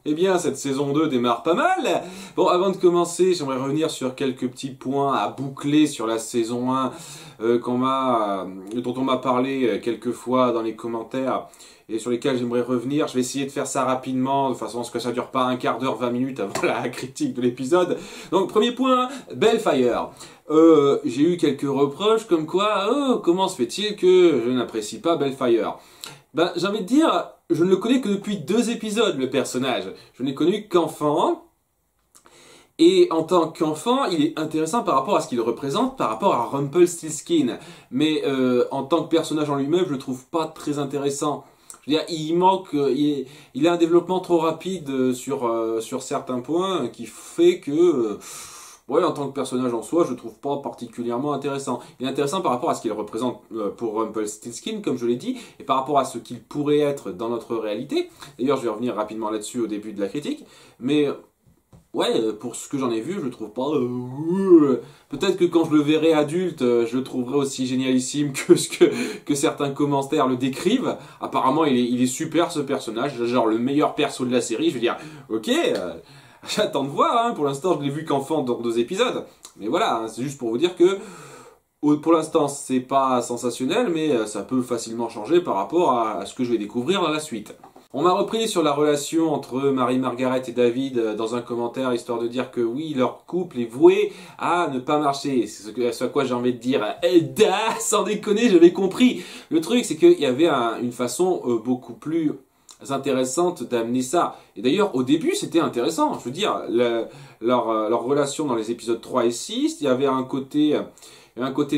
Eh bien, cette saison 2 démarre pas mal. Bon, avant de commencer, j'aimerais revenir sur quelques petits points à boucler sur la saison 1 dont on m'a parlé quelques fois dans les commentaires et sur lesquels j'aimerais revenir. Je vais essayer de faire ça rapidement, de façon à ce que ça dure pas un quart d'heure, 20 minutes avant la critique de l'épisode. Donc, premier point, Bellfire. J'ai eu quelques reproches comme quoi, comment se fait-il que je n'apprécie pas Bellfire? Ben, j'ai envie de dire, je ne le connais que depuis 2 épisodes, le personnage. Je ne l'ai connu qu'enfant. Et en tant qu'enfant, il est intéressant par rapport à ce qu'il représente, par rapport à Rumpelstiltskin. Mais en tant que personnage en lui-même, je le trouve pas très intéressant. Je veux dire, il manque, il a un développement trop rapide sur certains points qui fait que... ouais, en tant que personnage en soi, je le trouve pas particulièrement intéressant. Il est intéressant par rapport à ce qu'il représente pour Rumpelstiltskin, comme je l'ai dit, et par rapport à ce qu'il pourrait être dans notre réalité. D'ailleurs, je vais revenir rapidement là-dessus au début de la critique. Mais, ouais, pour ce que j'en ai vu, je le trouve pas... peut-être que quand je le verrai adulte, je le trouverai aussi génialissime que certains commentaires le décrivent. Apparemment, il est super, ce personnage. Genre, le meilleur perso de la série. Je veux dire, ok... j'attends de voir, hein. Pour l'instant je l'ai vu qu'enfant dans 2 épisodes. Mais voilà, hein, c'est juste pour vous dire que pour l'instant c'est pas sensationnel, mais ça peut facilement changer par rapport à ce que je vais découvrir dans la suite. On m'a repris sur la relation entre Marie-Margaret et David dans un commentaire, histoire de dire que oui, leur couple est voué à ne pas marcher. C'est ce à quoi j'ai envie de dire, sans déconner, j'avais compris. Le truc c'est qu'il y avait une façon beaucoup plus intéressante d'amener ça. Et d'ailleurs, au début, c'était intéressant. Je veux dire, leur relation dans les épisodes 3 et 6, il y avait un côté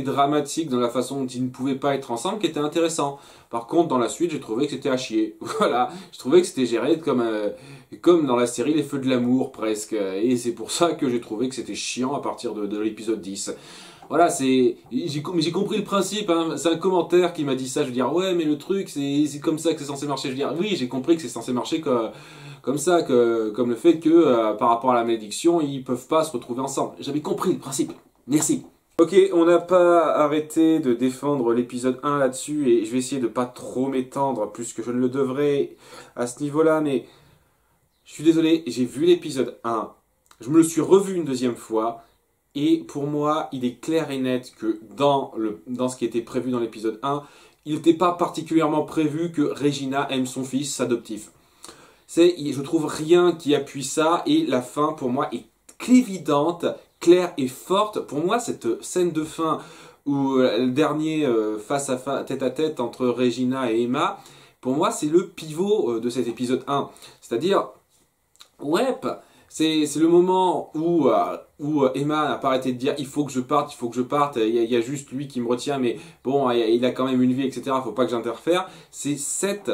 dramatique dans la façon dont ils ne pouvaient pas être ensemble qui était intéressant. Par contre, dans la suite, j'ai trouvé que c'était à chier. Voilà, je trouvais que c'était géré comme dans la série Les Feux de l'amour, presque. Et c'est pour ça que j'ai trouvé que c'était chiant à partir de l'épisode 10. Voilà, j'ai compris le principe, hein. C'est un commentaire qui m'a dit ça. Je veux dire, ouais, mais le truc, c'est comme ça que c'est censé marcher. Je veux dire, oui, j'ai compris que c'est censé marcher comme ça, comme le fait que par rapport à la malédiction, ils peuvent pas se retrouver ensemble. J'avais compris le principe. Merci. Ok, on n'a pas arrêté de défendre l'épisode 1 là-dessus, et je vais essayer de pas trop m'étendre plus que je ne le devrais à ce niveau-là, mais je suis désolé, j'ai vu l'épisode 1, je me le suis revu une 2e fois. Et pour moi, il est clair et net que dans ce qui était prévu dans l'épisode 1, il n'était pas particulièrement prévu que Regina aime son fils adoptif. Je trouve rien qui appuie ça, et la fin, pour moi, est évidente, claire et forte. Pour moi, cette scène de fin, où le dernier face à face, tête à tête entre Regina et Emma, pour moi, c'est le pivot de cet épisode 1. C'est-à-dire, ouais, c'est le moment où Emma n'a pas arrêté de dire il faut que je parte, il y a juste lui qui me retient, mais bon, il a quand même une vie, etc. Faut pas que j'interfère. C'est cette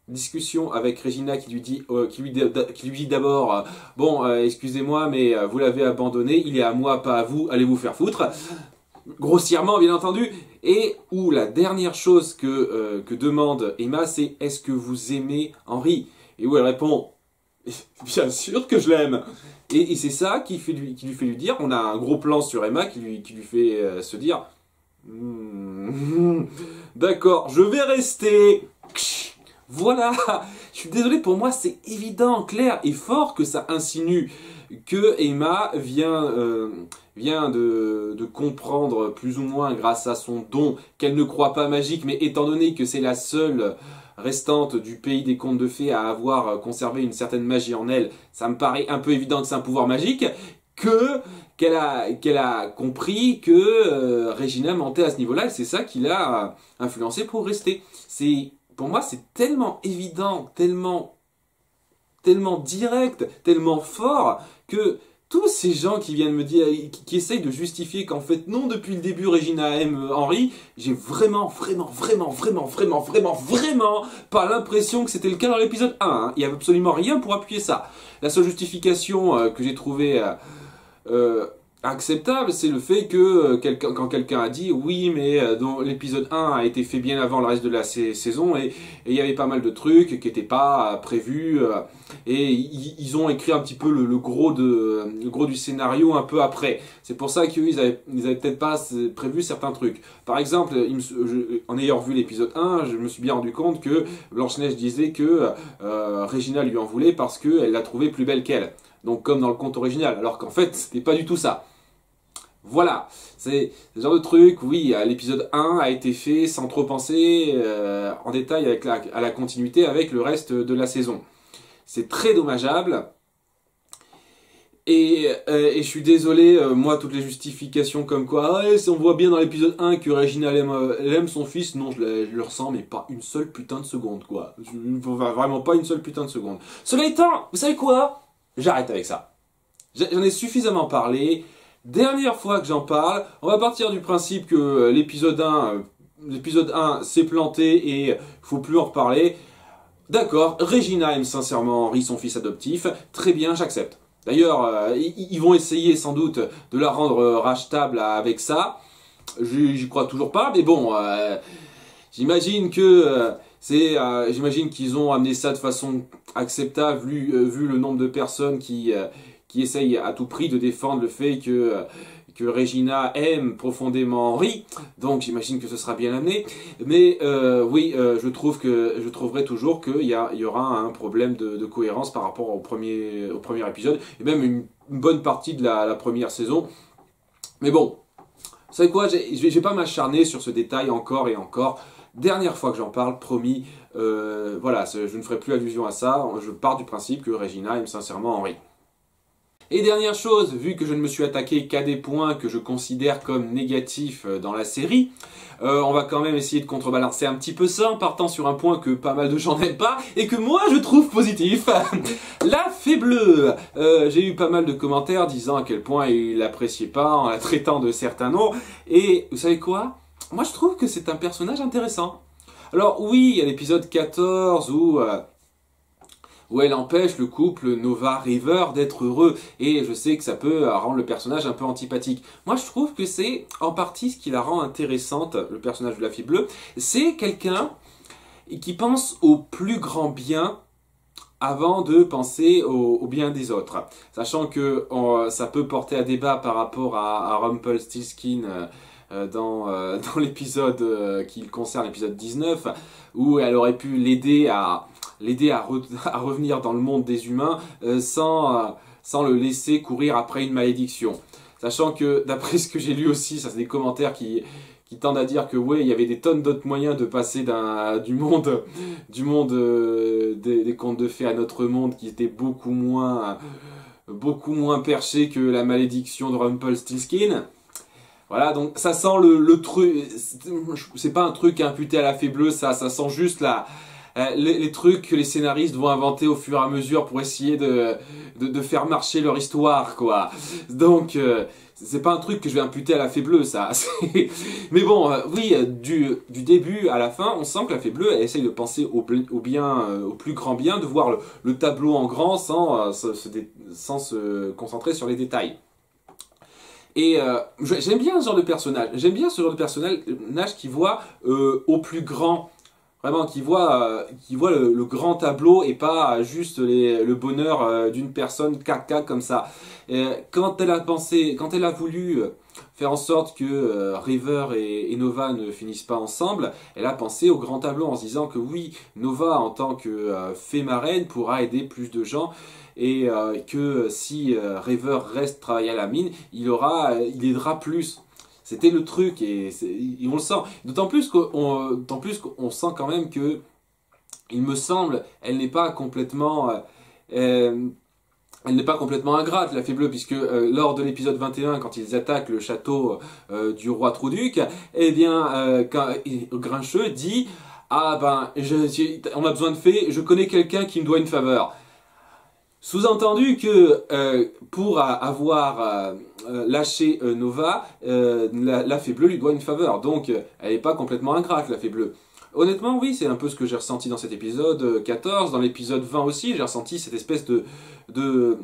discussion avec Regina qui lui dit d'abord bon, excusez-moi, mais vous l'avez abandonné, il est à moi, pas à vous, allez vous faire foutre. Grossièrement, bien entendu. Et où la dernière chose que demande Emma, c'est est-ce que vous aimez Henry? Et où elle répond bien sûr que je l'aime. Et c'est ça qui lui fait lui dire, on a un gros plan sur Emma qui lui fait se dire d'accord, je vais rester. Voilà. Je suis désolé, pour moi c'est évident, clair et fort que ça insinue que Emma vient de comprendre plus ou moins grâce à son don qu'elle ne croit pas magique, mais étant donné que c'est la seule restante du pays des contes de fées à avoir conservé une certaine magie en elle, ça me paraît un peu évident que c'est un pouvoir magique, qu'elle a compris que Regina mentait à ce niveau-là, et c'est ça qui l'a influencé pour rester. Pour moi, c'est tellement évident, tellement direct, tellement fort, que tous ces gens qui viennent me dire, qui essayent de justifier qu'en fait non, depuis le début Regina aime Henry, j'ai vraiment pas l'impression que c'était le cas dans l'épisode 1, hein. Il n'y a absolument rien pour appuyer ça. La seule justification que j'ai trouvée acceptable, c'est le fait que quand quelqu'un a dit oui mais dans l'épisode 1 a été fait bien avant le reste de la saison et il y avait pas mal de trucs qui n'étaient pas prévus et ils ont écrit un petit peu le gros du scénario un peu après. C'est pour ça qu'ils avaient peut-être pas prévu certains trucs. Par exemple, en ayant revu l'épisode 1, je me suis bien rendu compte que Blanche-Neige disait que Regina lui en voulait parce qu'elle l'a trouvée plus belle qu'elle. Donc comme dans le conte original, alors qu'en fait c'était pas du tout ça. Voilà, c'est ce genre de truc, oui, l'épisode 1 a été fait sans trop penser en détail à la continuité avec le reste de la saison. C'est très dommageable. Et je suis désolé, moi, toutes les justifications comme quoi, on voit bien dans l'épisode 1 que Regina elle aime son fils, non, je le ressens, mais pas une seule putain de seconde, quoi. Vraiment pas une seule putain de seconde. Cela étant, vous savez quoi? J'arrête avec ça. J'en ai suffisamment parlé. Dernière fois que j'en parle, on va partir du principe que l'épisode 1 s'est planté et faut plus en reparler. D'accord, Regina aime sincèrement Henry, son fils adoptif. Très bien, j'accepte. D'ailleurs, ils vont essayer sans doute de la rendre rachetable avec ça. J'y crois toujours pas, mais bon, j'imagine que j'imagine qu'ils ont amené ça de façon acceptable vu le nombre de personnes qui essayent à tout prix de défendre le fait que Regina aime profondément Henry, donc j'imagine que ce sera bien amené, mais oui, je trouverai toujours qu'il y aura un problème de cohérence par rapport au premier épisode, et même une bonne partie de la première saison, mais bon, vous savez quoi, je vais pas m'acharner sur ce détail encore et encore. Dernière fois que j'en parle, promis, voilà, je ne ferai plus allusion à ça, je pars du principe que Regina aime sincèrement Henry. Et dernière chose, vu que je ne me suis attaqué qu'à des points que je considère comme négatifs dans la série, on va quand même essayer de contrebalancer un petit peu ça en partant sur un point que pas mal de gens n'aiment pas et que moi je trouve positif. La fée bleue. J'ai eu pas mal de commentaires disant à quel point ils l'appréciaient pas en la traitant de certains noms. Et vous savez quoi? Moi je trouve que c'est un personnage intéressant. Alors oui, il y a l'épisode 14 où elle empêche le couple Nova-River d'être heureux. Et je sais que ça peut rendre le personnage un peu antipathique. Moi, je trouve que c'est en partie ce qui la rend intéressante, le personnage de la fille bleue. C'est quelqu'un qui pense au plus grand bien avant de penser au bien des autres. Sachant que ça peut porter à débat par rapport à Rumpelstiltskin dans l'épisode qui concerne l'épisode 19, où elle aurait pu l'aider à revenir dans le monde des humains sans le laisser courir après une malédiction. Sachant que, d'après ce que j'ai lu aussi, ça c'est des commentaires qui tendent à dire que ouais, il y avait des tonnes d'autres moyens de passer du monde des contes de fées à notre monde qui était beaucoup moins perché que la malédiction de Rumpelstiltskin. Voilà, donc ça sent le truc, c'est pas un truc imputé à la fée bleue, ça sent juste les trucs que les scénaristes vont inventer au fur et à mesure pour essayer de faire marcher leur histoire, quoi. Donc, c'est pas un truc que je vais imputer à la fée bleue, ça. Mais bon, oui, du début à la fin, on sent que la fée bleue, elle essaye de penser au plus grand bien, de voir le tableau en grand sans se concentrer sur les détails. Et j'aime bien ce genre de personnage. J'aime bien ce genre de personnage qui voit au plus grand. Vraiment, qui voit le grand tableau et pas juste le bonheur d'une personne caca comme ça. Quand elle a voulu faire en sorte que River et Nova ne finissent pas ensemble, elle a pensé au grand tableau en se disant que oui, Nova en tant que fée marraine pourra aider plus de gens et que si River reste travailler à la mine, il aidera plus. C'était le truc et on le sent. D'autant plus qu'on sent quand même que, il me semble, elle n'est pas complètement ingrate, la fée bleue, puisque lors de l'épisode 21, quand ils attaquent le château du roi Trouduc, eh bien, quand Grincheux dit « Ah ben, on a besoin de fées, je connais quelqu'un qui me doit une faveur ». Sous-entendu que pour avoir lâché Nova, la fée bleue lui doit une faveur. Donc elle n'est pas complètement ingrate, la fée bleue. Honnêtement, oui, c'est un peu ce que j'ai ressenti dans cet épisode 14. Dans l'épisode 20 aussi, j'ai ressenti cette espèce de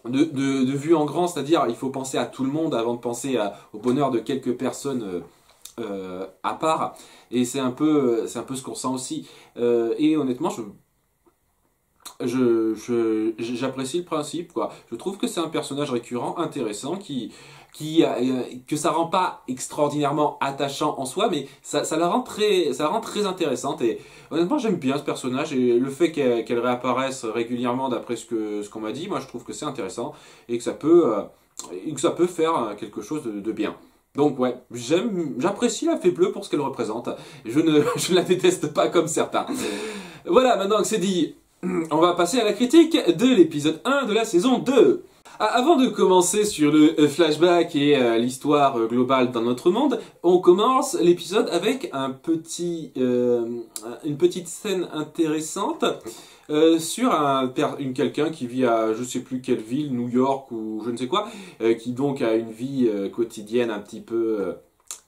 de vue en grand, c'est-à-dire il faut penser à tout le monde avant de penser au bonheur de quelques personnes à part. Et c'est un peu ce qu'on ressent aussi. Et honnêtement, j'apprécie le principe, quoi. Je trouve que c'est un personnage récurrent, intéressant, que ça rend pas extraordinairement attachant en soi, mais ça la rend très intéressante. Et honnêtement, j'aime bien ce personnage et le fait qu'elle réapparaisse régulièrement d'après ce qu'on m'a dit, moi je trouve que c'est intéressant et que ça peut faire quelque chose de bien. Donc ouais, j'apprécie la Fée Bleue pour ce qu'elle représente. Je ne la déteste pas comme certains. Voilà, maintenant que c'est dit, on va passer à la critique de l'épisode 1 de la saison 2. Avant de commencer sur le flashback et l'histoire globale dans notre monde, on commence l'épisode avec une petite scène intéressante sur quelqu'un qui vit à je sais plus quelle ville, New York ou je ne sais quoi, qui donc a une vie quotidienne un petit peu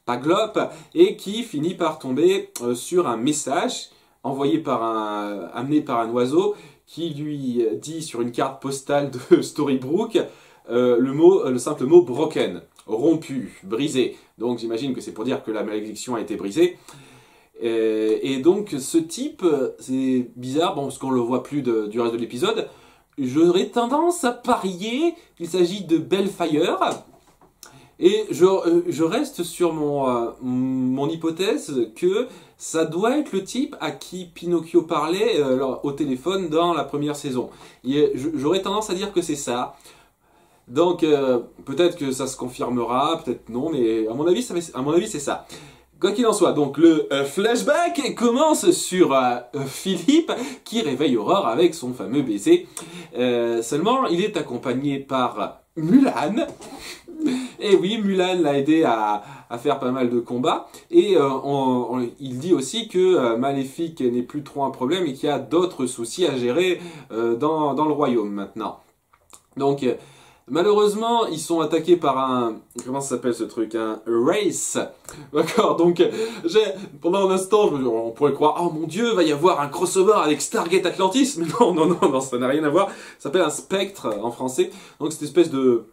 pas glope, et qui finit par tomber sur un message amené par un oiseau qui lui dit sur une carte postale de Storybrooke le simple mot broken, rompu, brisé. Donc j'imagine que c'est pour dire que la malédiction a été brisée. Et donc ce type, c'est bizarre, bon, parce qu'on le voit plus du reste de l'épisode. J'aurais tendance à parier qu'il s'agit de Bellfire. Et je reste sur mon hypothèse que ça doit être le type à qui Pinocchio parlait au téléphone dans la première saison. J'aurais tendance à dire que c'est ça. Donc peut-être que ça se confirmera, peut-être non, mais à mon avis c'est ça. Quoi qu'il en soit, donc le flashback commence sur Philippe qui réveille Aurore avec son fameux baiser. Seulement, il est accompagné par Mulan. Et oui, Mulan l'a aidé à faire pas mal de combats. Et il dit aussi que Maléfique n'est plus trop un problème et qu'il y a d'autres soucis à gérer dans le royaume maintenant. Donc, malheureusement, ils sont attaqués par un... Comment ça s'appelle ce truc? Un Wraith. D'accord, donc pendant un instant, on pourrait croire, oh mon dieu, va y avoir un crossover avec Stargate Atlantis. Mais non, ça n'a rien à voir. Ça s'appelle un spectre en français. Donc, cette espèce de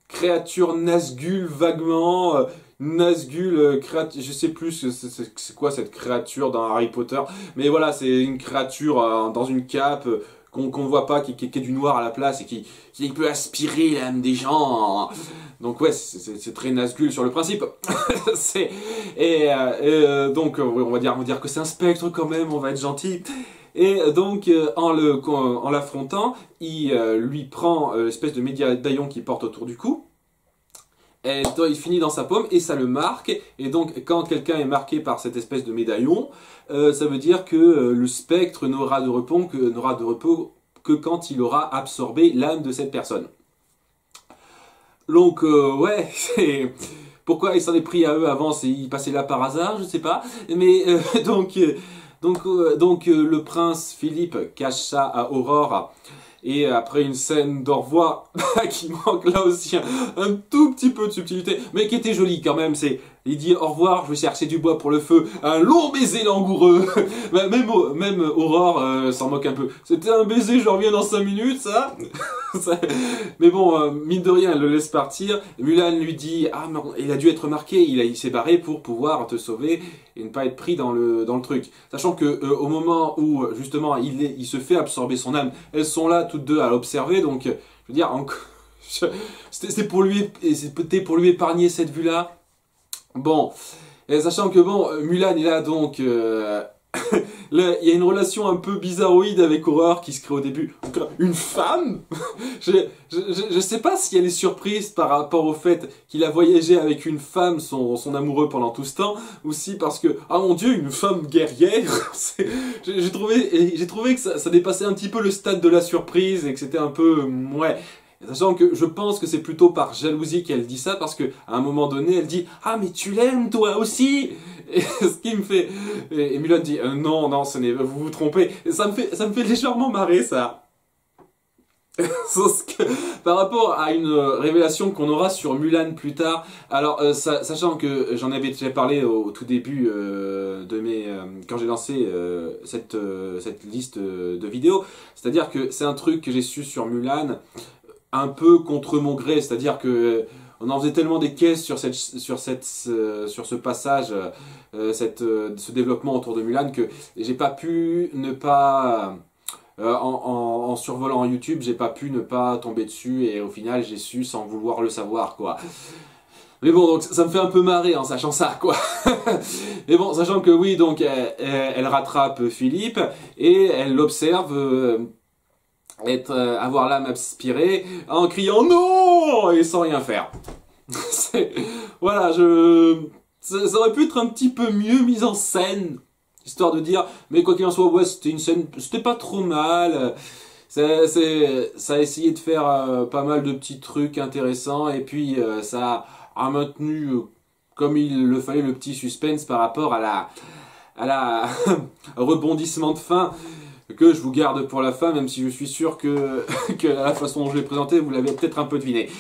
créature Nazgûl vaguement, je sais plus c'est quoi cette créature dans Harry Potter, mais voilà, c'est une créature dans une cape qu'on ne voit pas, qui est du noir à la place et qui peut aspirer l'âme des gens. Donc ouais, c'est très Nazgûl sur le principe. Donc on va dire que c'est un spectre quand même, on va être gentil. Et donc, en l'affrontant, il lui prend l'espèce de médaillon qu'il porte autour du cou. Et il finit dans sa paume et ça le marque. Et donc, quand quelqu'un est marqué par cette espèce de médaillon, ça veut dire que le spectre n'aura de repos que quand il aura absorbé l'âme de cette personne. Donc, ouais, c'est... Pourquoi il s'en est pris à eux avant? Il passait là par hasard, je sais pas. Mais donc le prince Philippe cache ça à Aurore. Et après une scène d'au revoir qui manque là aussi un tout petit peu de subtilité, mais qui était jolie quand même, il dit au revoir, je vais chercher du bois pour le feu, un long baiser langoureux. Même Aurore s'en moque un peu. C'était un baiser, je reviens dans 5 minutes, ça. Mais bon, mine de rien, elle le laisse partir. Mulan lui dit, ah mais il a dû être marqué, il s'est barré pour pouvoir te sauver et ne pas être pris dans le truc. Sachant que au moment où justement il se fait absorber son âme, elles sont là toutes deux à l'observer, donc je veux dire, c'était pour lui épargner cette vue-là. Bon, et sachant que bon, Mulan est là donc... Là, il y a une relation un peu bizarroïde avec Aurore qui se crée au début. Une femme. Je sais pas si elle est surprise par rapport au fait qu'il a voyagé avec une femme, son amoureux pendant tout ce temps, ou si parce que, ah mon dieu, une femme guerrière. J'ai trouvé que ça dépassait un petit peu le stade de la surprise et que c'était un peu... ouais. Sachant que je pense que c'est plutôt par jalousie qu'elle dit ça, parce qu'à un moment donné, elle dit « Ah, mais tu l'aimes toi aussi !» Et ce qui me fait... Et Mulan dit « Non, vous vous trompez. » Et ça me fait légèrement marrer, ça. Sauf que par rapport à une révélation qu'on aura sur Mulan plus tard, alors sachant que j'en avais déjà parlé au tout début quand j'ai lancé cette liste de vidéos, c'est-à-dire que c'est un truc que j'ai su sur Mulan un peu contre mon gré, c'est-à-dire que on en faisait tellement des caisses sur ce passage, ce développement autour de Mulan que j'ai pas pu ne pas en survolant YouTube, j'ai pas pu ne pas tomber dessus et au final j'ai su sans vouloir le savoir quoi. Mais bon, donc ça me fait un peu marrer en sachant ça quoi. Mais bon, sachant que oui, donc elle rattrape Philippe et elle l'observe avoir l'âme aspirée en criant non et sans rien faire. Voilà, ça aurait pu être un petit peu mieux mis en scène. Histoire de dire, mais quoi qu'il en soit, ouais, c'était une scène, c'était pas trop mal. Ça a essayé de faire pas mal de petits trucs intéressants et puis ça a maintenu comme il le fallait le petit suspense par rapport à la rebondissement de fin que je vous garde pour la fin, même si je suis sûr que la façon dont je l'ai présenté, vous l'avez peut-être un peu deviné.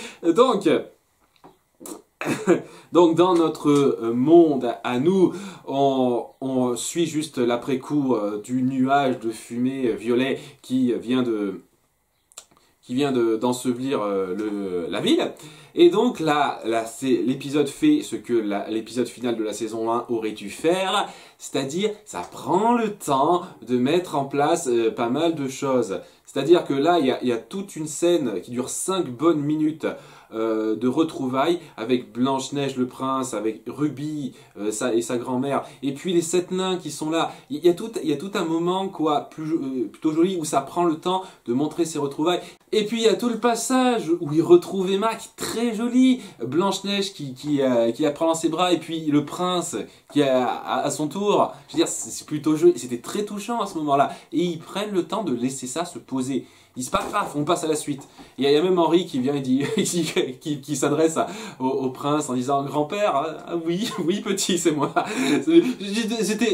Donc dans notre monde à nous, on suit juste l'après-coup du nuage de fumée violet qui vient d'ensevelir la ville. Et donc là l'épisode fait ce que l'épisode final de la saison 1 aurait dû faire, c'est-à-dire ça prend le temps de mettre en place pas mal de choses. C'est-à-dire que là, il y a toute une scène qui dure 5 bonnes minutes de retrouvailles avec Blanche-Neige le prince, avec Ruby et sa grand-mère, et puis les 7 nains qui sont là. Il y a tout un moment quoi, plutôt joli où ça prend le temps de montrer ces retrouvailles. Et puis il y a tout le passage où il retrouve Emma, qui est très joli. Blanche-Neige qui la prend dans ses bras, et puis le prince qui à son tour. Je veux dire, c'est plutôt joli. C'était très touchant à ce moment-là. Et ils prennent le temps de laisser ça se poser. Ils se passent, paf, on passe à la suite. Et il y a même Henri qui vient et dit, qui s'adresse au prince en disant grand-père, ah, oui, oui petit, c'est moi.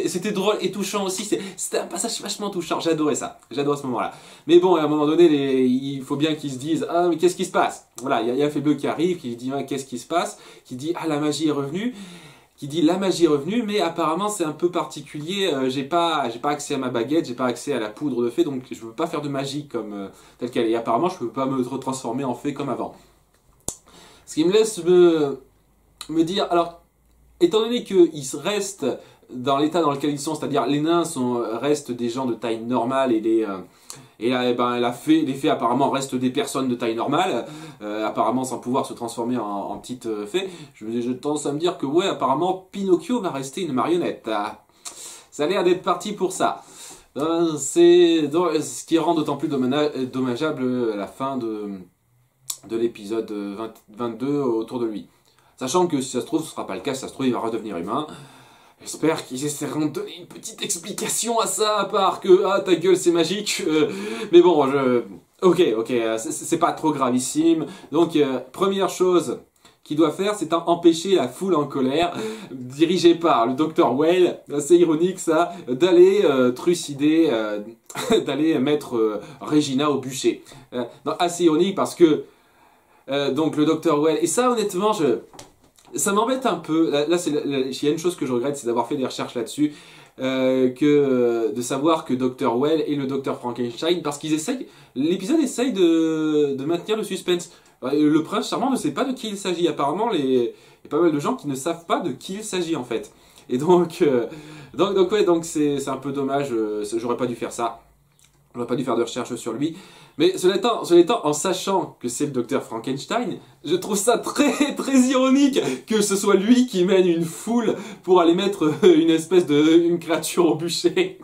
C'était drôle et touchant aussi. C'était un passage vachement touchant. J'adorais ça. J'adorais ce moment-là. Mais bon, à un moment donné, il faut bien qu'ils se disent, ah, mais qu'est-ce qui se passe? Voilà, il y a Faibleux qui arrive, qui dit, ah, qu'est-ce qui se passe? Qui dit, ah, la magie est revenue. Qui dit la magie est revenue, mais apparemment c'est un peu particulier, j'ai pas accès à ma baguette, j'ai pas accès à la poudre de fée, donc je peux pas faire de magie comme telle qu'elle est. Et apparemment je peux pas me retransformer en fée comme avant. Ce qui me laisse me dire, alors, étant donné qu'ils restent dans l'état dans lequel ils sont, c'est-à-dire les nains restent des gens de taille normale et les fées apparemment restent des personnes de taille normale, apparemment sans pouvoir se transformer en petites fées. Je tendance à me dire que ouais, apparemment Pinocchio va rester une marionnette. Ça a l'air d'être parti pour ça. Ce qui rend d'autant plus dommageable la fin de l'épisode 22 autour de lui. Sachant que si ça se trouve, ce sera pas le cas, si ça se trouve il va redevenir humain. J'espère qu'ils essaieront de donner une petite explication à ça, à part que ah ta gueule c'est magique. Mais bon, ok, c'est pas trop gravissime. Donc première chose qu'il doit faire, c'est empêcher la foule en colère, dirigée par le Dr Well, c'est ironique ça, d'aller trucider, d'aller mettre Regina au bûcher. Non, assez ironique parce que donc le Dr Well, et ça honnêtement ça m'embête un peu. Là, il y a une chose que je regrette, c'est d'avoir fait des recherches là-dessus, de savoir que Dr Well est le Dr Frankenstein, parce l'épisode essaye de maintenir le suspense. Le prince charmant ne sait pas de qui il s'agit. Apparemment, il y a pas mal de gens qui ne savent pas de qui il s'agit en fait. Et donc c'est un peu dommage. J'aurais pas dû faire ça. J'aurais pas dû faire de recherche sur lui. Mais cela étant, en sachant que c'est le docteur Frankenstein, je trouve ça très très ironique que ce soit lui qui mène une foule pour aller mettre une créature au bûcher.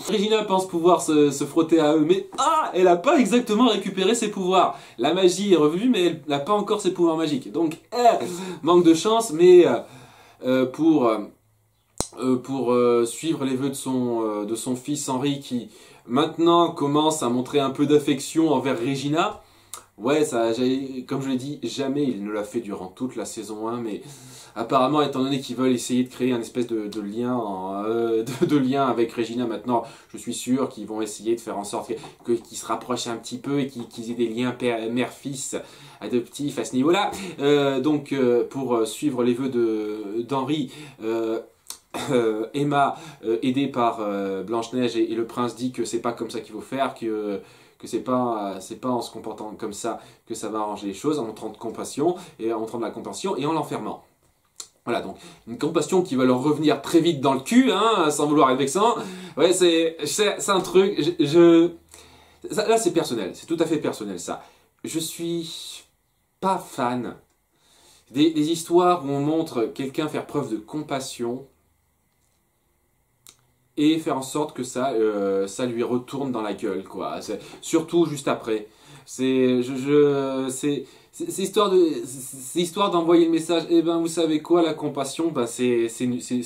Regina pense pouvoir se frotter à eux, mais elle a pas exactement récupéré ses pouvoirs. La magie est revenue, mais elle n'a pas encore ses pouvoirs magiques. Donc, manque de chance, mais pour suivre les vœux de son fils Henri qui maintenant commence à montrer un peu d'affection envers Regina, Ouais, ça, comme je l'ai dit, jamais il ne l'a fait durant toute la saison 1, mais apparemment, étant donné qu'ils veulent essayer de créer un espèce de lien, de lien avec Regina maintenant, je suis sûr qu'ils vont essayer de faire en sorte qu'ils se rapprochent un petit peu et qu'ils aient des liens mère-fils adoptifs à ce niveau-là. Pour suivre les vœux d'Henri, Emma, aidée par Blanche-Neige et le prince, dit que c'est pas comme ça qu'il faut faire, que c'est pas en se comportant comme ça que ça va arranger les choses, en montrant de compassion, et en montrant de la compassion, et en l'enfermant. Voilà, donc, une compassion qui va leur revenir très vite dans le cul, hein, sans vouloir être vexant. Ouais, c'est un truc, là, c'est personnel, c'est tout à fait personnel, ça. Je suis pas fan des histoires où on montre quelqu'un faire preuve de compassion et faire en sorte que ça lui retourne dans la gueule, quoi. Surtout juste après. C'est histoire d'envoyer le message. Eh ben, vous savez quoi, la compassion, ben c'est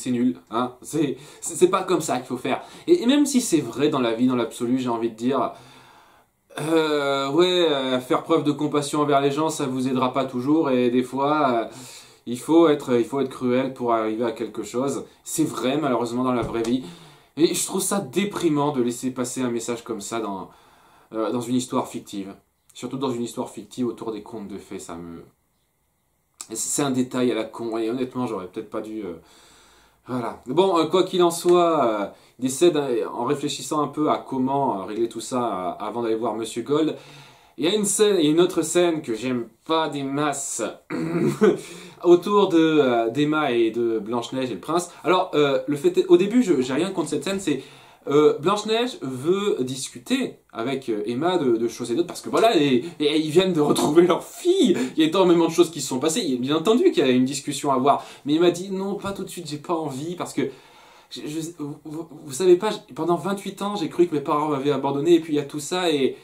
nul, hein. C'est pas comme ça qu'il faut faire. Et même si c'est vrai dans la vie, dans l'absolu, j'ai envie de dire, faire preuve de compassion envers les gens, ça vous aidera pas toujours, et des fois. Il faut être cruel pour arriver à quelque chose. C'est vrai, malheureusement, dans la vraie vie. Et je trouve ça déprimant de laisser passer un message comme ça dans une histoire fictive. Surtout dans une histoire fictive autour des contes de fées, ça me... C'est un détail à la con, et honnêtement, j'aurais peut-être pas dû... Voilà. Bon, quoi qu'il en soit, il essaie, en réfléchissant un peu à comment régler tout ça avant d'aller voir Monsieur Gold. Il y a une autre scène que j'aime pas des masses autour d'Emma et de Blanche-Neige et le prince. Alors, au début, j'ai rien contre cette scène, c'est Blanche-Neige veut discuter avec Emma de choses et d'autres, parce que voilà, et ils viennent de retrouver leur fille. Il y a énormément de choses qui se sont passées. Il est bien entendu qu'il y a une discussion à avoir, mais il m'a dit non, pas tout de suite, j'ai pas envie, parce que vous savez pas, pendant 28 ans, j'ai cru que mes parents m'avaient abandonné, et puis il y a tout ça, et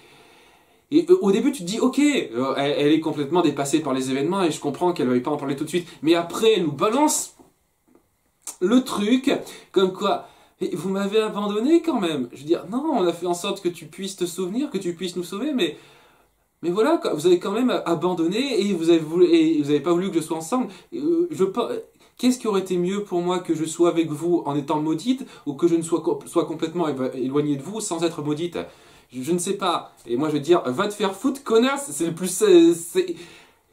au début, tu te dis, ok, elle est complètement dépassée par les événements et je comprends qu'elle ne veuille pas en parler tout de suite. Mais après, elle nous balance le truc, comme quoi, vous m'avez abandonné quand même. Je veux dire, non, on a fait en sorte que tu puisses te souvenir, que tu puisses nous sauver, mais voilà, vous avez quand même abandonné et vous avez pas voulu que je sois ensemble. Qu'est-ce qui aurait été mieux pour moi, que je sois avec vous en étant maudite, ou que je ne sois complètement éloignée de vous sans être maudite? Je ne sais pas. Et moi je veux dire, va te faire foutre, connasse. C'est le plus...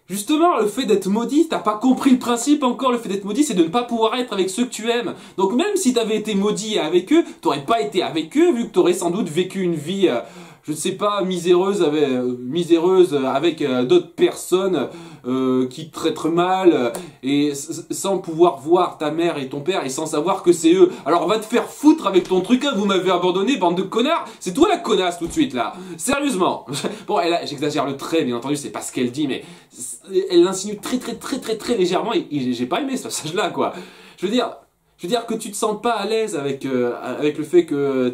Justement, le fait d'être maudit, t'as pas compris le principe encore. Le fait d'être maudit, c'est de ne pas pouvoir être avec ceux que tu aimes. Donc même si t'avais été maudit avec eux, t'aurais pas été avec eux, vu que t'aurais sans doute vécu une vie... je ne sais pas, miséreuse avec d'autres personnes qui te traitent mal, et sans pouvoir voir ta mère et ton père et sans savoir que c'est eux. Alors va te faire foutre avec ton truc, hein, vous m'avez abandonné, bande de connards. C'est toi la connasse tout de suite là. Sérieusement. Bon, j'exagère le trait, bien entendu, c'est pas ce qu'elle dit, mais elle l'insinue très légèrement, et j'ai pas aimé ce passage là, quoi. Je veux dire que tu te sens pas à l'aise avec le fait que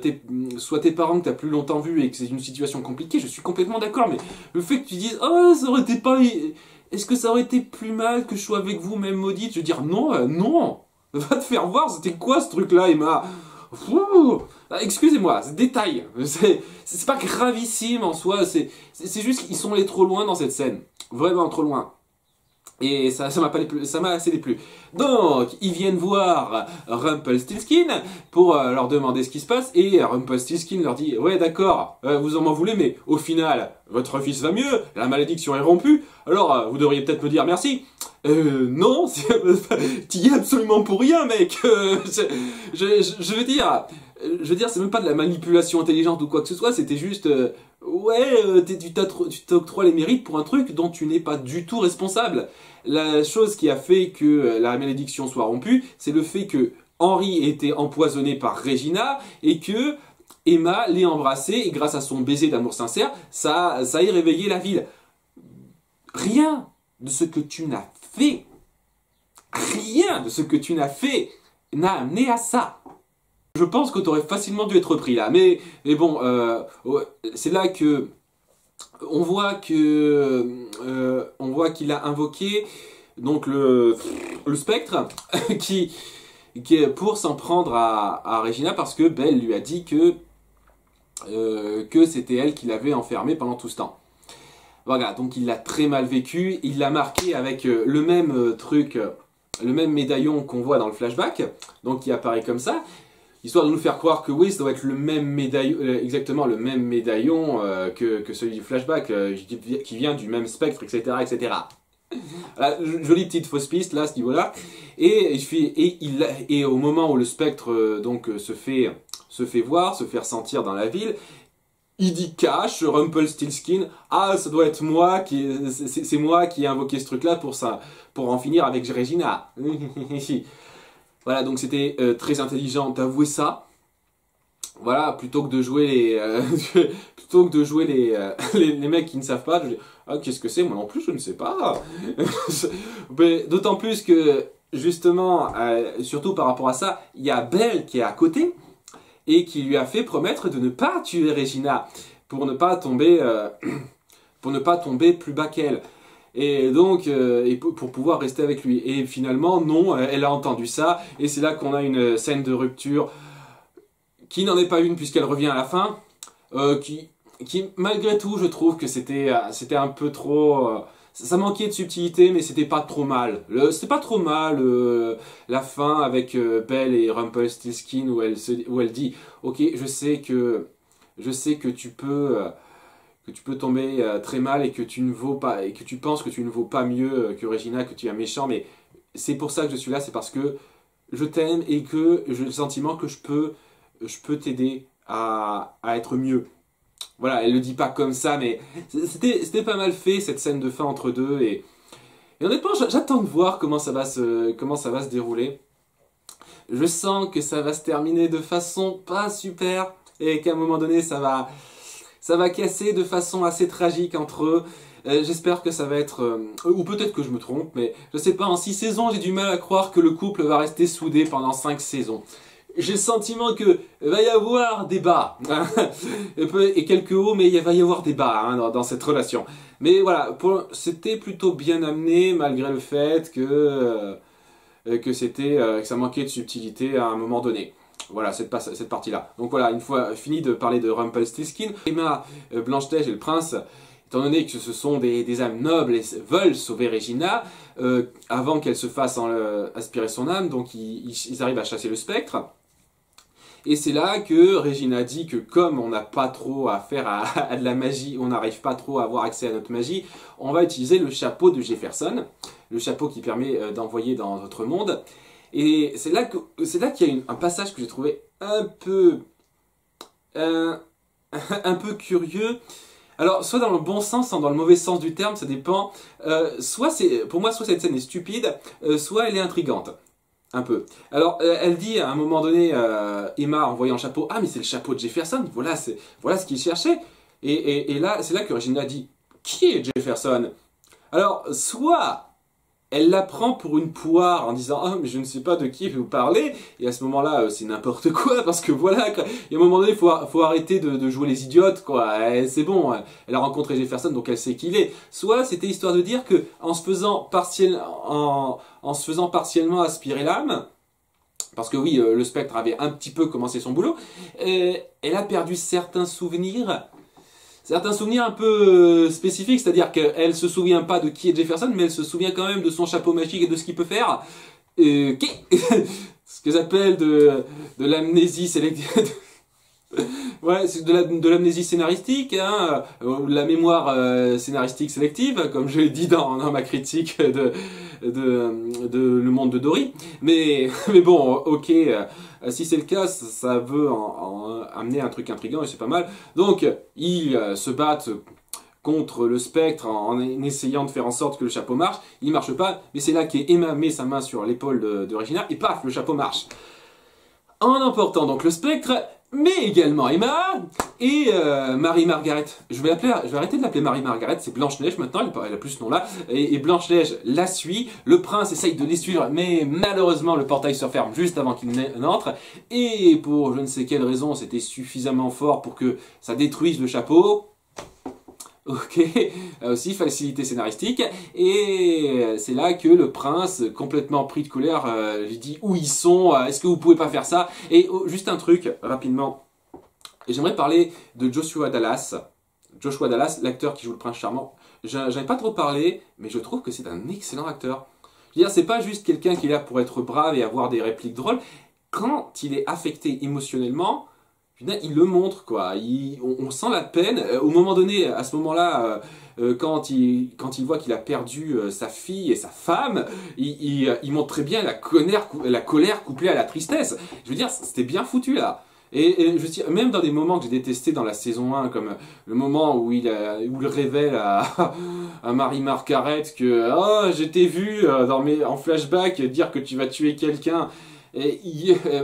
soit tes parents que tu as plus longtemps vu et que c'est une situation compliquée, je suis complètement d'accord, mais le fait que tu dises « Oh, ça aurait été pas... Est-ce que ça aurait été plus mal que je sois avec vous, même maudite ?» Je veux dire « Non, non. Va te faire voir, c'était quoi ce truc-là, Emma ?» Excusez-moi, c'est détail. C'est pas gravissime en soi, c'est juste qu'ils sont allés trop loin dans cette scène. Vraiment trop loin. Et ça m'a assez déplu. Donc, ils viennent voir Rumpelstiltskin pour leur demander ce qui se passe, et Rumpelstiltskin leur dit « Ouais, d'accord, vous en m'en voulez, mais au final, votre fils va mieux, la malédiction est rompue, alors vous devriez peut-être me dire merci. » Non, t'y es absolument pour rien, mec. Je veux dire, c'est même pas de la manipulation intelligente ou quoi que ce soit, c'était juste... tu t'octroies les mérites pour un truc dont tu n'es pas du tout responsable. La chose qui a fait que la malédiction soit rompue, c'est le fait que Henri était empoisonné par Regina et que Emma l'ait embrassé, et grâce à son baiser d'amour sincère, ça ait réveillé la ville. Rien de ce que tu n'as fait, n'a amené à ça. Je pense que tu aurais facilement dû être pris là, mais bon, c'est là que on voit qu'il a invoqué donc le spectre qui est pour s'en prendre à Regina, parce que Belle lui a dit que c'était elle qui l'avait enfermé pendant tout ce temps. Voilà, donc il l'a très mal vécu, il l'a marqué avec le même truc, le même médaillon qu'on voit dans le flashback, donc qui apparaît comme ça, histoire de nous faire croire que oui, ça doit être le même médaillon, exactement le même médaillon que celui du flashback, qui vient du même spectre, etc., etc. Voilà, jolie petite fausse piste là, à ce niveau-là. Et au moment où le spectre se fait voir, se fait ressentir dans la ville, il dit cash, Rumpelstiltskin, ah ça doit être moi c'est moi qui ai invoqué ce truc-là pour en finir avec Regina. Voilà, donc c'était très intelligent d'avouer ça. Voilà, plutôt que de jouer les mecs qui ne savent pas, je dis, ah, qu'est-ce que c'est? Moi non plus, je ne sais pas. D'autant plus que, justement, surtout par rapport à ça, il y a Belle qui est à côté et qui lui a fait promettre de ne pas tuer Regina pour ne pas tomber, plus bas qu'elle. Et donc, pour pouvoir rester avec lui. Et finalement, non, elle a entendu ça, et c'est là qu'on a une scène de rupture qui n'en est pas une puisqu'elle revient à la fin, qui malgré tout, je trouve que c'était un peu trop... ça manquait de subtilité, mais c'était pas trop mal. C'était pas trop mal la fin avec Belle et Rumpelstiltskin où elle dit « Ok, je sais que tu peux tomber très mal et que tu ne vaux pas, et que tu penses que tu ne vaux pas mieux que Regina, que tu es un méchant, mais c'est pour ça que je suis là, c'est parce que je t'aime et que j'ai le sentiment que je peux t'aider à être mieux. » Voilà, elle le dit pas comme ça, mais c'était pas mal fait, cette scène de fin entre deux, et honnêtement, j'attends de voir comment ça va se dérouler. Je sens que ça va se terminer de façon pas super, et qu'à un moment donné, ça va casser de façon assez tragique entre eux. J'espère que ça va être... ou peut-être que je me trompe, mais je sais pas, en 6 saisons, j'ai du mal à croire que le couple va rester soudé pendant 5 saisons. J'ai le sentiment que va y avoir des bas, et quelques hauts, mais il va y avoir des bas dans cette relation. Mais voilà, c'était plutôt bien amené, malgré le fait que ça manquait de subtilité à un moment donné. Voilà, cette partie-là. Donc voilà, une fois fini de parler de Rumpelstiltskin, Emma, Blanche-Neige et le prince, étant donné que ce sont des âmes nobles et veulent sauver Regina, avant qu'elle se fasse aspirer son âme, donc ils arrivent à chasser le spectre. Et c'est là que Regina dit que comme on n'a pas trop à faire à de la magie, on n'arrive pas trop à avoir accès à notre magie, on va utiliser le chapeau de Jefferson, le chapeau qui permet d'envoyer dans notre monde. Et c'est là qu'il y a un passage que j'ai trouvé un peu curieux. Alors, soit dans le bon sens, soit dans le mauvais sens du terme, ça dépend. Pour moi, soit cette scène est stupide, soit elle est intrigante. Un peu. Alors, elle dit à un moment donné, Emma, en voyant le chapeau, ah, mais c'est le chapeau de Jefferson, voilà ce qu'il cherchait. Et là, c'est là que Regina dit, qui est Jefferson? Alors, soit elle la prend pour une poire en disant « Ah, mais je ne sais pas de qui vous parlez », et à ce moment-là, c'est n'importe quoi, parce que voilà, il y a un moment donné, il faut arrêter de jouer les idiotes, quoi. C'est bon, elle a rencontré Jefferson, donc elle sait qui il est. Soit c'était histoire de dire que en se faisant partiellement aspirer l'âme, parce que oui, le spectre avait un petit peu commencé son boulot, elle a perdu certains souvenirs un peu spécifiques, c'est-à-dire qu'elle se souvient pas de qui est Jefferson, mais elle se souvient quand même de son chapeau magique et de ce qu'il peut faire. Ce que j'appelle de l'amnésie sélective. Ouais, c'est de l'amnésie scénaristique, hein, la mémoire scénaristique sélective, comme je l'ai dit dans ma critique de Le Monde de Dory. Mais bon, ok, si c'est le cas, ça veut amener un truc intriguant et c'est pas mal. Donc, ils se battent contre le spectre en essayant de faire en sorte que le chapeau marche. Il marche pas, mais c'est là qu'Emma met sa main sur l'épaule de Regina et paf, le chapeau marche. En emportant donc le spectre, mais également Emma et Marie-Margaret. Je vais arrêter de l'appeler Marie-Margaret, c'est Blanche-Neige maintenant, elle a plus ce nom-là. Et Blanche-Neige la suit, le prince essaye de les suivre, mais malheureusement le portail se referme juste avant qu'il n'entre. Et pour je ne sais quelle raison, c'était suffisamment fort pour que ça détruise le chapeau. Ok, aussi facilité scénaristique, et c'est là que le prince, complètement pris de colère, lui dit où ils sont, est-ce que vous pouvez pas faire ça? Et juste un truc, rapidement, j'aimerais parler de Joshua Dallas Joshua Dallas, l'acteur qui joue le prince charmant, j'en ai pas trop parlé, mais je trouve que c'est un excellent acteur. Je veux dire, c'est pas juste quelqu'un qui est là pour être brave et avoir des répliques drôles. Quand il est affecté émotionnellement, il le montre, quoi. On sent la peine. Au moment donné, à ce moment-là, quand il voit qu'il a perdu sa fille et sa femme, il montre très bien la colère couplée à la tristesse. Je veux dire, c'était bien foutu, là. Et je veux dire, même dans des moments que j'ai détestés dans la saison 1, comme le moment où il révèle à Mary Margaret que oh, je t'ai vu en flashback dire que tu vas tuer quelqu'un. Et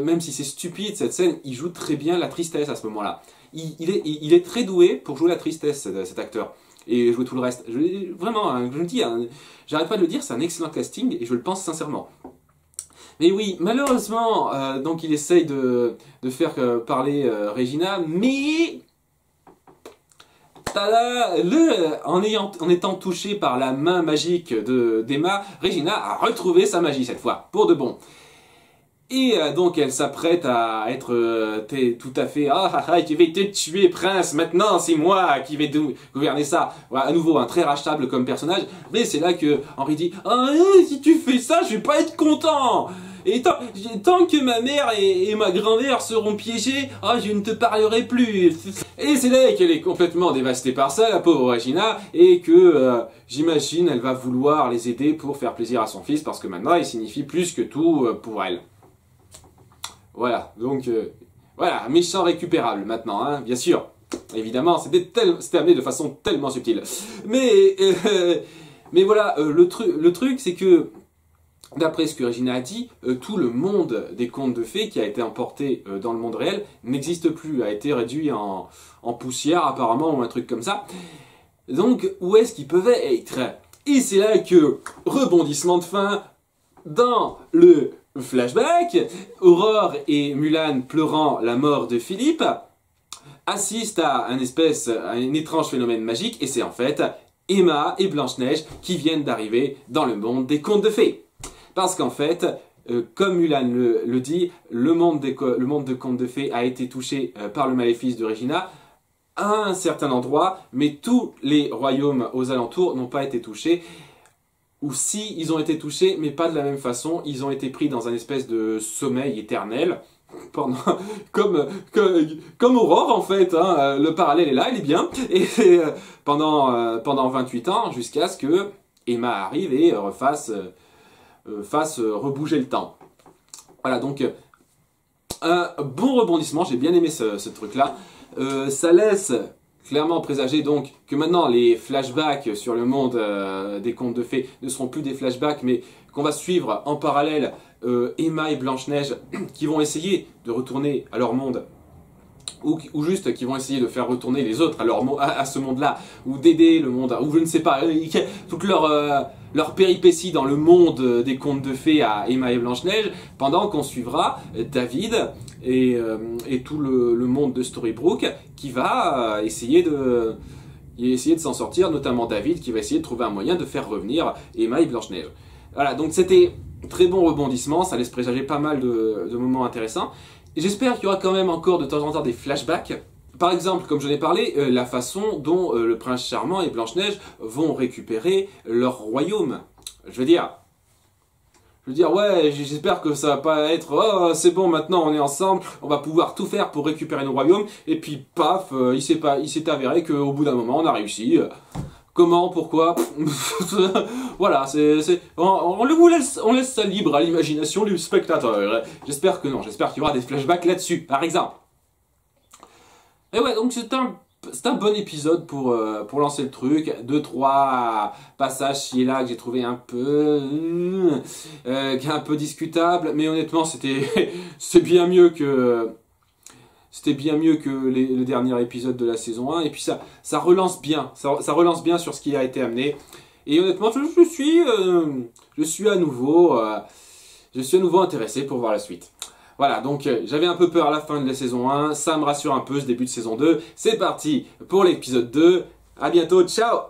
même si c'est stupide cette scène, il joue très bien la tristesse à ce moment-là. Il est très doué pour jouer la tristesse, cet acteur. Et jouer tout le reste. Vraiment, hein, je le dis, hein, j'arrête pas de le dire, c'est un excellent casting et je le pense sincèrement. Mais oui, malheureusement, donc il essaye de faire parler Regina, mais tada, en étant touché par la main magique d'Emma, Regina a retrouvé sa magie cette fois, pour de bon. Et donc elle s'apprête à être tout à fait je vais te tuer prince, maintenant c'est moi qui vais gouverner ça. Voilà, à nouveau un très rachetable comme personnage, mais c'est là que Henry dit si tu fais ça je vais pas être content. Et tant que ma mère et ma grand-mère seront piégées, je ne te parlerai plus. Et c'est là qu'elle est complètement dévastée par ça, la pauvre Regina, et que j'imagine elle va vouloir les aider pour faire plaisir à son fils, parce que maintenant il signifie plus que tout pour elle. Voilà, donc voilà, méchant récupérable maintenant, hein, bien sûr. Évidemment, c'était amené de façon tellement subtile. Mais voilà, le truc c'est que, d'après ce que Regina a dit, tout le monde des contes de fées qui a été emporté dans le monde réel n'existe plus, a été réduit en poussière apparemment, ou un truc comme ça. Donc, où est-ce qu'ils peuvent être? Et c'est là que, rebondissement de fin, dans le flashback, Aurore et Mulan, pleurant la mort de Philippe, assistent à un étrange phénomène magique, et c'est en fait Emma et Blanche-Neige qui viennent d'arriver dans le monde des contes de fées. Parce qu'en fait, comme Mulan le dit, le monde de contes de fées a été touché par le maléfice de Regina à un certain endroit, mais tous les royaumes aux alentours n'ont pas été touchés. Ou si, ils ont été touchés, mais pas de la même façon. Ils ont été pris dans un espèce de sommeil éternel. Comme Aurore, en fait. Hein. Le parallèle est là, il est bien. Et pendant 28 ans, jusqu'à ce que Emma arrive et fasse rebouger le temps. Voilà, donc, un bon rebondissement. J'ai bien aimé ce truc-là. Ça laisse clairement présager donc que maintenant les flashbacks sur le monde des contes de fées ne seront plus des flashbacks, mais qu'on va suivre en parallèle Emma et Blanche-Neige qui vont essayer de retourner à leur monde, ou juste qui vont essayer de faire retourner les autres à ce monde-là, ou d'aider le monde, ou je ne sais pas, toute leur péripétie dans le monde des contes de fées à Emma et Blanche-Neige, pendant qu'on suivra David et tout le monde de Storybrooke qui va essayer de s'en sortir, notamment David qui va essayer de trouver un moyen de faire revenir Emma et Blanche-Neige. Voilà, donc c'était très bon rebondissement, ça laisse présager pas mal de moments intéressants. J'espère qu'il y aura quand même encore de temps en temps des flashbacks. Par exemple, comme je l'ai parlé, la façon dont le prince charmant et Blanche-Neige vont récupérer leur royaume. Je veux dire, ouais, j'espère que ça va pas être « Oh, c'est bon, maintenant on est ensemble, on va pouvoir tout faire pour récupérer nos royaumes. » Et puis, paf, il s'est avéré qu'au bout d'un moment, on a réussi. Comment, pourquoi voilà, on laisse ça libre à l'imagination du spectateur. J'espère que non, j'espère qu'il y aura des flashbacks là-dessus, par exemple. Et ouais, donc c'est un bon épisode pour lancer le truc. 2-3 passages ci et là que j'ai trouvé un peu discutable, mais honnêtement c'est bien mieux que le dernier épisode de la saison 1, et puis ça relance bien, ça relance bien sur ce qui a été amené. Et honnêtement, je suis à nouveau intéressé pour voir la suite. Voilà, donc j'avais un peu peur à la fin de la saison 1, ça me rassure un peu ce début de saison 2. C'est parti pour l'épisode 2, à bientôt, ciao!